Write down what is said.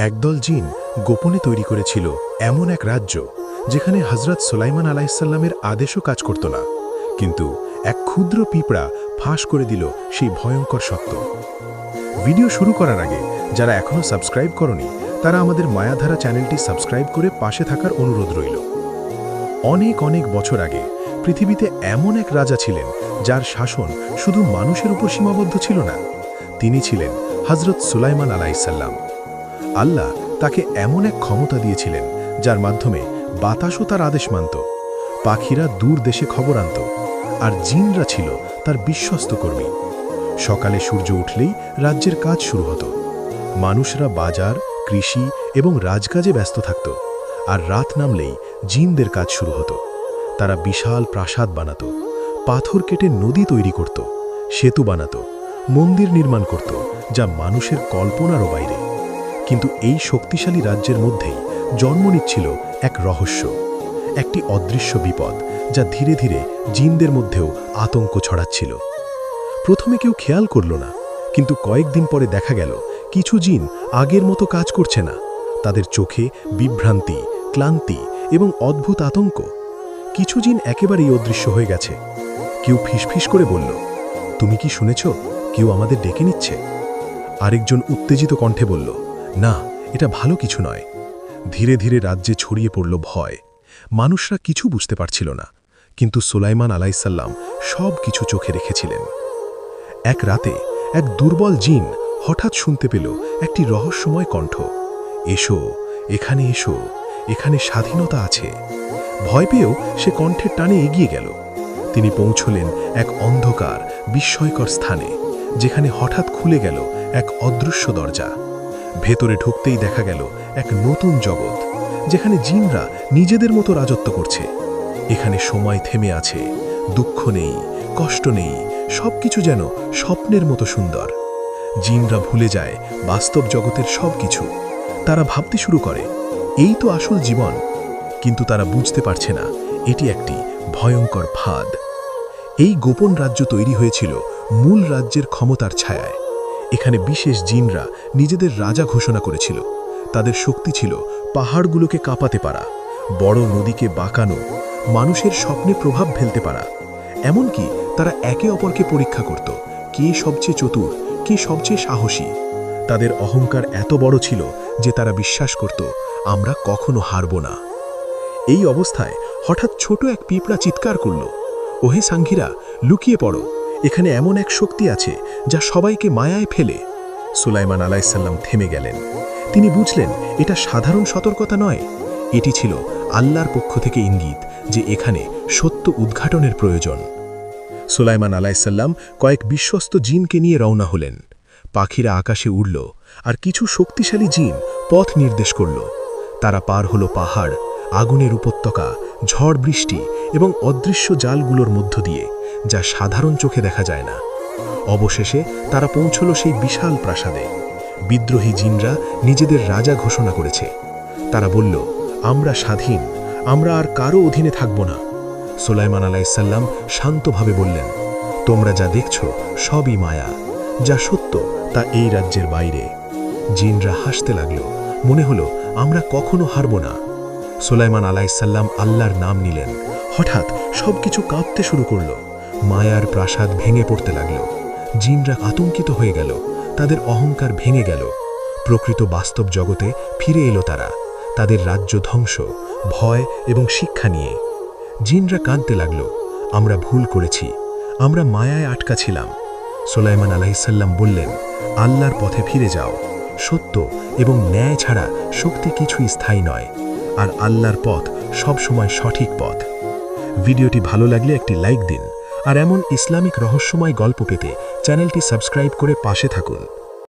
একদল জিন গোপনে তৈরি করেছিল এমন এক রাজ্য যেখানে হযরত সুলাইমান আলাইহিসসালামের আদেশও কাজ করত না, কিন্তু এক ক্ষুদ্র পিঁপড়া ফাঁস করে দিল সেই ভয়ঙ্কর সত্য। ভিডিও শুরু করার আগে যারা এখনও সাবস্ক্রাইব করনি তারা আমাদের মায়াধারা চ্যানেলটি সাবস্ক্রাইব করে পাশে থাকার অনুরোধ রইল। অনেক অনেক বছর আগে পৃথিবীতে এমন এক রাজা ছিলেন যার শাসন শুধু মানুষের উপর সীমাবদ্ধ ছিল না, তিনি ছিলেন হযরত সুলাইমান আলাইহিসসালাম। আল্লাহ তাকে এমন এক ক্ষমতা দিয়েছিলেন যার মাধ্যমে বাতাসও তার আদেশ মানত, পাখিরা দূর দেশে খবর আনত, আর জিনরা ছিল তার বিশ্বস্ত কর্মী। সকালে সূর্য উঠলেই রাজ্যের কাজ শুরু হতো, মানুষরা বাজার, কৃষি এবং রাজকাজে ব্যস্ত থাকত, আর রাত নামলেই জিনদের কাজ শুরু হতো। তারা বিশাল প্রাসাদ বানাত, পাথর কেটে নদী তৈরি করত, সেতু বানাত, মন্দির নির্মাণ করত, যা মানুষের কল্পনারও বাইরে। কিন্তু এই শক্তিশালী রাজ্যের মধ্যেই জন্ম নিচ্ছিল এক রহস্য, একটি অদৃশ্য বিপদ যা ধীরে ধীরে জিনদের মধ্যেও আতঙ্ক ছড়াচ্ছিল। প্রথমে কেউ খেয়াল করল না, কিন্তু কয়েকদিন পরে দেখা গেল কিছু জিন আগের মতো কাজ করছে না। তাদের চোখে বিভ্রান্তি, ক্লান্তি এবং অদ্ভুত আতঙ্ক। কিছু জিন একেবারেই অদৃশ্য হয়ে গেছে। কেউ ফিসফিস করে বলল, তুমি কি শুনেছ কেউ আমাদের ডেকে নিচ্ছে? আরেকজন উত্তেজিত কণ্ঠে বলল, না, এটা ভালো কিছু নয়। ধীরে ধীরে রাজ্যে ছড়িয়ে পড়ল ভয়। মানুষরা কিছু বুঝতে পারছিল না, কিন্তু সুলাইমান আলাইহিসসালাম সব কিছু চোখে রেখেছিলেন। এক রাতে এক দুর্বল জিন হঠাৎ শুনতে পেল একটি রহস্যময় কণ্ঠ, এসো, এখানে এসো, এখানে স্বাধীনতা আছে। ভয় পেয়েও সে কণ্ঠের টানে এগিয়ে গেল। তিনি পৌঁছলেন এক অন্ধকার বিস্ময়কর স্থানে, যেখানে হঠাৎ খুলে গেল এক অদৃশ্য দরজা। ভেতরে ঢুকতেই দেখা গেল এক নতুন জগৎ, যেখানে জিনরা নিজেদের মতো রাজত্ব করছে। এখানে সময় থেমে আছে, দুঃখ নেই, কষ্ট নেই, সবকিছু যেন স্বপ্নের মতো সুন্দর। জিনরা ভুলে যায় বাস্তব জগতের সবকিছু। তারা ভাবতে শুরু করে, এই তো আসল জীবন। কিন্তু তারা বুঝতে পারছে না এটি একটি ভয়ঙ্কর ফাঁদ। এই গোপন রাজ্য তৈরি হয়েছিল মূল রাজ্যের ক্ষমতার ছায়ায়। এখানে বিশেষ জিনরা নিজেদের রাজা ঘোষণা করেছিল। তাদের শক্তি ছিল পাহাড়গুলোকে কাঁপাতে পারা, বড় নদীকে বাঁকানো, মানুষের স্বপ্নে প্রভাব ফেলতে পারা। এমনকি তারা একে অপরকে পরীক্ষা করত, কে সবচেয়ে চতুর, কে সবচেয়ে সাহসী। তাদের অহংকার এত বড় ছিল যে তারা বিশ্বাস করত, আমরা কখনো হারব না। এই অবস্থায় হঠাৎ ছোট এক পিঁপড়া চিৎকার করল, ওহে সাঙ্গীরা, লুকিয়ে পড়ো, এখানে এমন এক শক্তি আছে যা সবাইকে মায়ায় ফেলে। সুলাইমান আলাইহিসসালাম থেমে গেলেন। তিনি বুঝলেন এটা সাধারণ সতর্কতা নয়, এটি ছিল আল্লাহর পক্ষ থেকে ইঙ্গিত যে এখানে সত্য উদ্ঘাটনের প্রয়োজন। সুলাইমান আলাইহিসসালাম কয়েক বিশ্বস্ত জিনকে নিয়ে রওনা হলেন। পাখিরা আকাশে উড়ল, আর কিছু শক্তিশালী জিন পথ নির্দেশ করল। তারা পার হল পাহাড়, আগুনের উপত্যকা, ঝড় বৃষ্টি এবং অদৃশ্য জালগুলোর মধ্য দিয়ে, যা সাধারণ চোখে দেখা যায় না। অবশেষে তারা পৌঁছল সেই বিশাল প্রাসাদে। বিদ্রোহী জিনরা নিজেদের রাজা ঘোষণা করেছে। তারা বলল, আমরা স্বাধীন, আমরা আর কারো অধীনে থাকব না। সুলাইমান আলাইহিসসালাম শান্তভাবে বললেন, তোমরা যা দেখছ সবই মায়া, যা সত্য তা এই রাজ্যের বাইরে। জিনরা হাসতে লাগল, মনে হলো আমরা কখনো হারব না। সুলাইমান আলাইহিসসালাম আল্লাহর নাম নিলেন। হঠাৎ সবকিছু কাঁপতে শুরু করল, মায়ার প্রাসাদ ভেঙে পড়তে লাগল। জিনরা আতঙ্কিত হয়ে গেল, তাদের অহংকার ভেঙে গেল। প্রকৃত বাস্তব জগতে ফিরে এলো তারা, তাদের রাজ্য ধ্বংস, ভয় এবং শিক্ষা নিয়ে। জিনরা কাঁদতে লাগল, আমরা ভুল করেছি, আমরা মায়ায় আটকা ছিলাম। সুলাইমান আলাইহিসসালাম বললেন, আল্লাহর পথে ফিরে যাও। সত্য এবং ন্যায় ছাড়া শক্তি কিছুই স্থায়ী নয়, আর আল্লাহর পথ সবসময় সঠিক পথ। ভিডিওটি ভালো লাগলে একটি লাইক দিন, আর এমন ইসলামিক রহস্যময় গল্প পেতে চ্যানেলটি সাবস্ক্রাইব করে পাশে থাকুন।